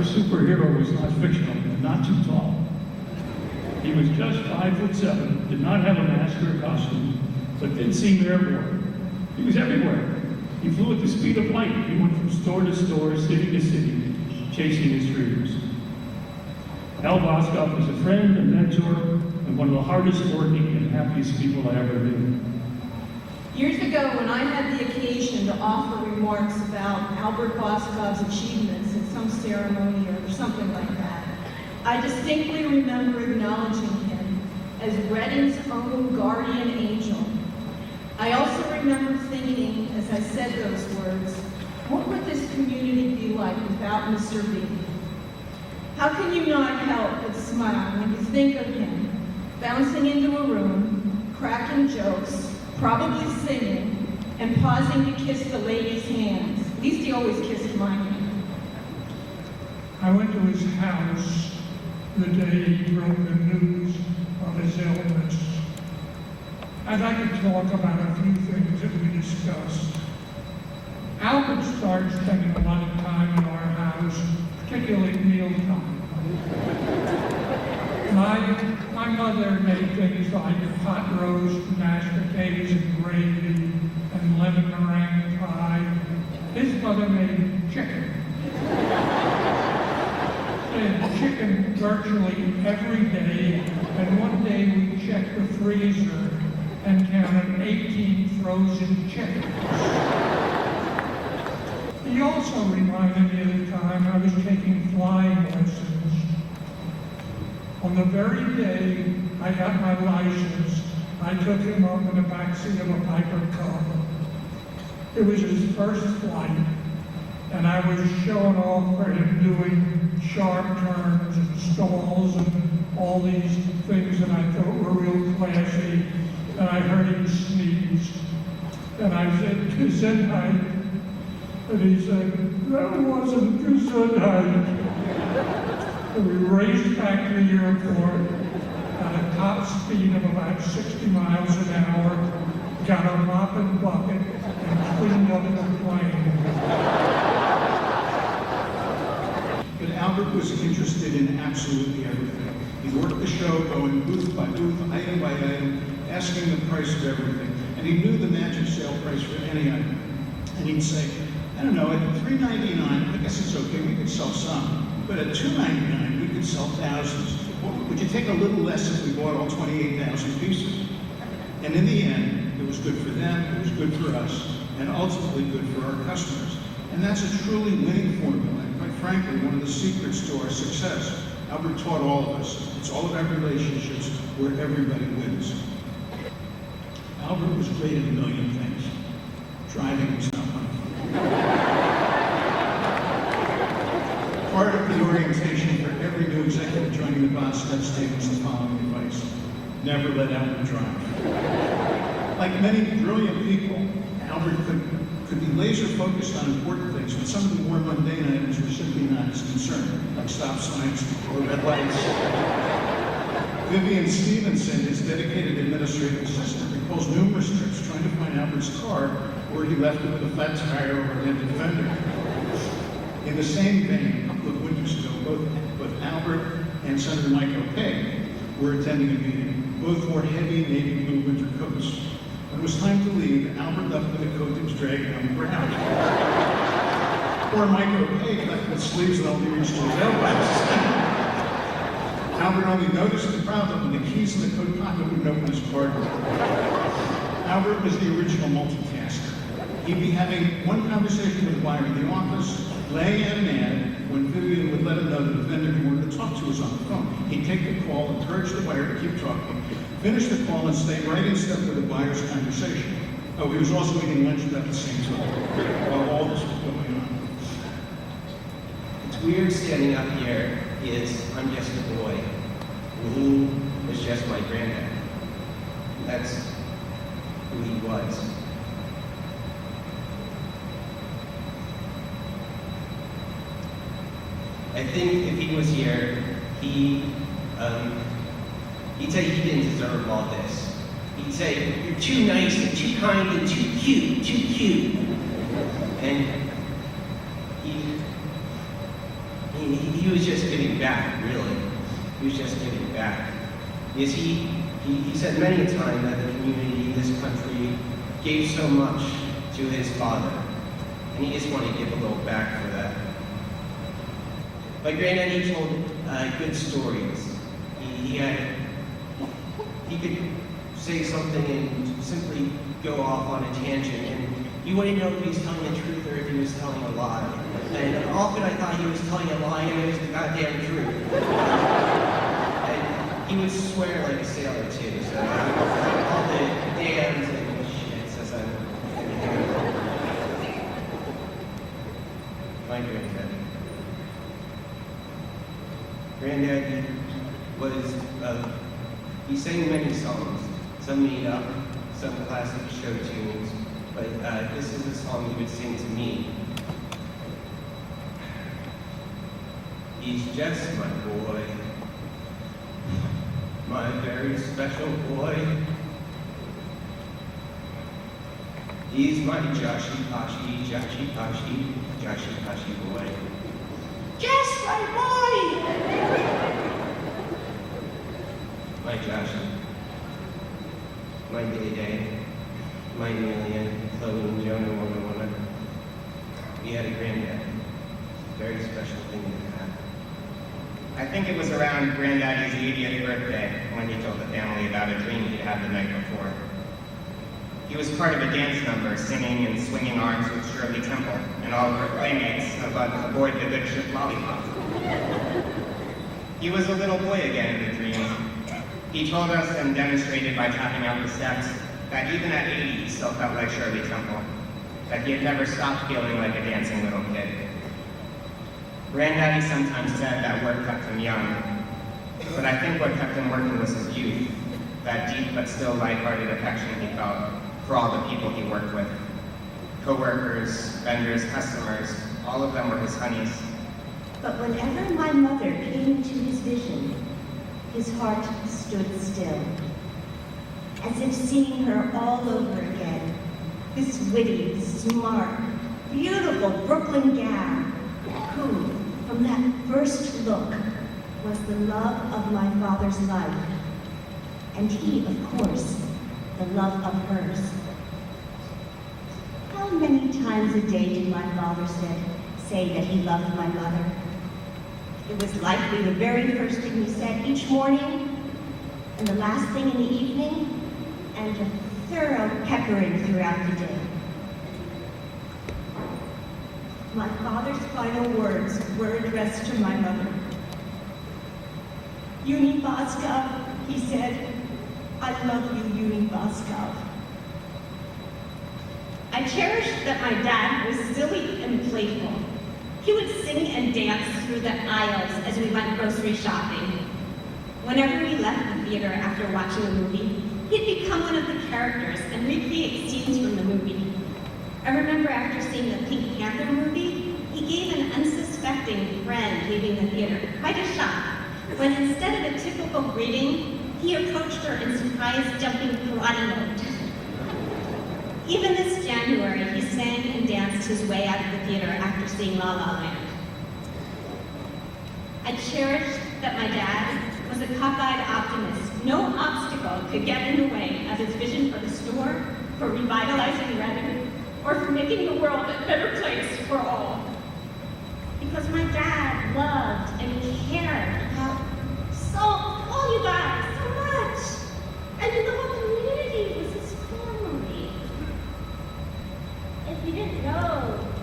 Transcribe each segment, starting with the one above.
Our superhero was not fictional and not too tall. He was just 5'7", did not have a mask or a costume, but did seem airborne. He was everywhere. He flew at the speed of light. He went from store to store, city to city, chasing his dreams. Al Boscov was a friend, a mentor, and one of the hardest working and happiest people I ever knew. Years ago, when I had the occasion to offer remarks about Albert Boscov's achievements at some ceremony or something like that, I distinctly remember acknowledging him as Reading's own guardian angel. I also remember thinking, as I said those words, what would this community be like without Mr. B? How can you not help but smile when you think of him bouncing into a room, cracking jokes, probably singing, and pausing to kiss the ladies' hands? At least he always kissed my hand. I went to his house the day he broke the news of his illness. I'd like to talk about a few things that we discussed. Albert started spending a lot of time in our house, particularly mealtime. My mother made things like hot roast, mashed potatoes and gravy, and lemon meringue pie. His mother made chicken. And chicken virtually every day, and one day we checked the freezer and counted 18 frozen chickens. He also reminded me of the time I was taking flying lessons. On the very day I got my license, I took him up in the backseat of a Piper Cub. It was his first flight, and I was showing off for him doing sharp turns and stalls and all these things that I thought were real classy. And I heard him sneeze. And I said, Gesundheit. And he said, that wasn't Gesundheit. And we raced back to the airport at a top speed of about 60 miles an hour, got a mop and bucket, and cleaned up the plane. But Albert was interested in absolutely everything. He worked the show going booth by booth, item by item, asking the price of everything. And he knew the magic sale price for any item. And he'd say, I don't know, at $3.99, I guess it's okay, we could sell some. But at $2.99, we could sell thousands. Would you take a little less if we bought all 28,000 pieces? And in the end, it was good for them, it was good for us, and ultimately good for our customers. And that's a truly winning formula, and quite frankly, one of the secrets to our success. Albert taught all of us. It's all about relationships where everybody wins. Albert was great at a million things. Driving was not one of them. Part of the orientation for every new executive joining the Boscov team was the following advice: never let Albert drive. Like many brilliant people, Albert could be laser focused on important things, but some of the more mundane items were simply not his concern, like stop signs or red lights. Vivian Stevenson, his dedicated administrative assistant, recalls numerous trips trying to find Albert's car where he left it with a flat tire or a dented fender. In the same vein, a couple of winters ago, both Albert and Senator Mike O'Kay were attending a meeting. Both wore heavy navy blue winter coats. When it was time to leave, Albert left with a coat that was dragging on the ground. Poor Mike O'Kay left with sleeves that only reached to his elbows. Albert only noticed the problem when the keys in the coat pocket wouldn't open his car door. Albert was the original multitasker. He'd be having one conversation with a buyer in the office, laying out an ad, when Vivian would let him know that the vendor he wanted to talk to was on the phone. He'd take the call, encourage the buyer to keep talking, finish the call, and stay right in step with the buyer's conversation. Oh, he was also eating lunch at the same time while all this was going on. It's weird standing up here I'm just a boy, and he was just my granddad. That's who he was. I think if he was here, he'd say he didn't deserve all this. He'd say, you're too nice and too kind and too cute. And he he was just giving back, really. He was just giving back. Because he said many a time that the community, this country, gave so much to his father, and he just wanted to give a little back for that. My granddad, he told good stories. He could say something and simply go off on a tangent, and you wouldn't know if he was telling the truth or if he was telling a lie. And often I thought he was telling a lie and it was the goddamn truth. And he would swear like a sailor too, so all the dams and shits as I'm my granddad. Granddad was, he sang many songs, some made up, some classic show tunes, but this is a song he would sing to me. He's just my boy, my very special boy. He's my Joshy Pashy, Joshy Pashy, Joshy Pashy boy. Just my boy! My Joshy, my Day-Day, my Amelia, Chloe, Jonah, Wona. We had a granddad. Very special thing to have. I think it was around Granddaddy's 80th birthday when he told the family about a dream he'd had the night before. He was part of a dance number, singing and swinging arms with Shirley Temple and all of her playmates aboard the good ship Lollipop. He was a little boy again in the dream. He told us and demonstrated by tapping out the steps that even at 80 he still felt like Shirley Temple, that he had never stopped feeling like a dancing little kid. Granddaddy sometimes said that work kept him young, but I think what kept him working was his youth, that deep but still lighthearted affection he felt for all the people he worked with. Co-workers, vendors, customers, all of them were his honeys. But whenever my mother came into his vision, his heart stood still, as if seeing her all over again, this witty, smart, beautiful Brooklyn gal, who, from that first look, was the love of my father's life, and he, of course, the love of hers. How many times a day did my father say that he loved my mother? It was likely the very first thing he said each morning, and the last thing in the evening, and a thorough peppering throughout the day. My father's final words were addressed to my mother. "Uni Boscov," he said, "I love you, Uni Boscov." I cherished that my dad was silly and playful. He would sing and dance through the aisles as we went grocery shopping. Whenever we left the theater after watching a movie, he'd become one of the characters and recreate scenes from the movie. I remember after seeing the Pink Panther movie, he gave an unsuspecting friend leaving the theater quite a shock, when instead of a typical greeting, he approached her in surprise jumping karate mode. Even this January, he sang and danced his way out of the theater after seeing La La Land. I cherished that my dad was a cockeyed optimist. No obstacle could get in the way of his vision for the store, for revitalizing revenue, or for making the world a better place for all. Because my dad loved and cared about all you guys so much. And the whole community was his family. If you didn't know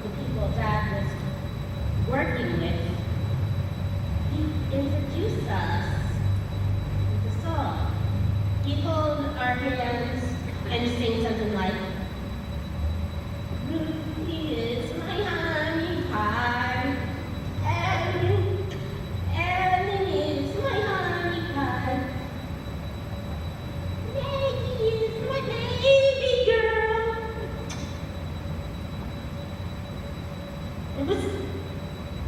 the people Dad was working with, he introduced us with a song. He'd hold our hands and sing something like, "Ruby is my honey pie, Ellen is my honey pie, Maggie is my baby girl." It was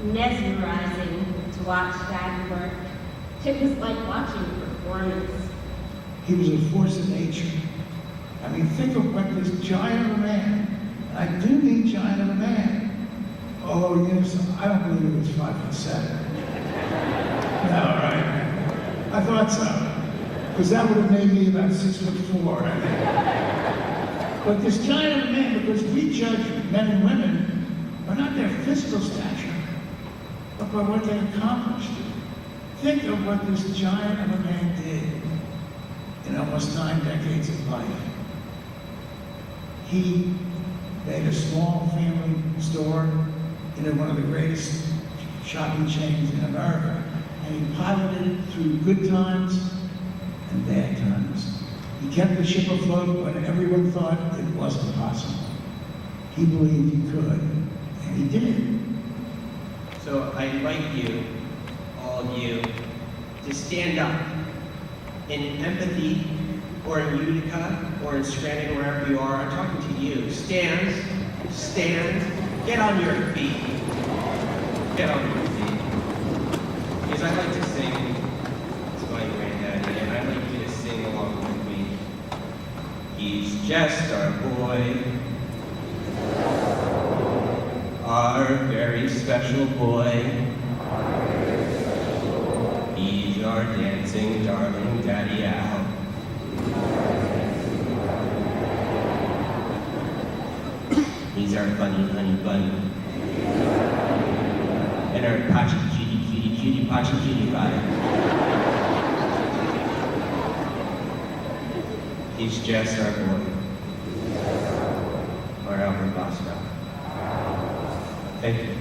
mesmerizing to watch Dad work. It was like watching a performance. He was a force of nature. I mean, think of what this giant of a man, and I do mean giant of a man. Oh, Although, you know, I don't believe he was 5'7". No, right? I thought so. Because that would have made me about 6'4", I think. But this giant of a man, because we judge men and women by not their physical stature, but by what they accomplished. Think of what this giant of a man did in almost 9 decades of life. He made a small family store in one of the greatest shopping chains in America, and he piloted it through good times and bad times. He kept the ship afloat when everyone thought it wasn't possible. He believed he could, and he did. So I invite you, all of you, to stand up in empathy, or in Utica, or in Scranton, wherever you are. I'm talking to you. Stand, get on your feet. Get on your feet. Because I'd like to sing to my granddaddy, and I'd like you to sing along with me. He's just our boy, our very special boy. He's our dancing, darling Daddy Al. He's our funny honey bunny. And our patchy cutie patchy cutie pie. He's just our boy. Our Albert Boscov. Thank you.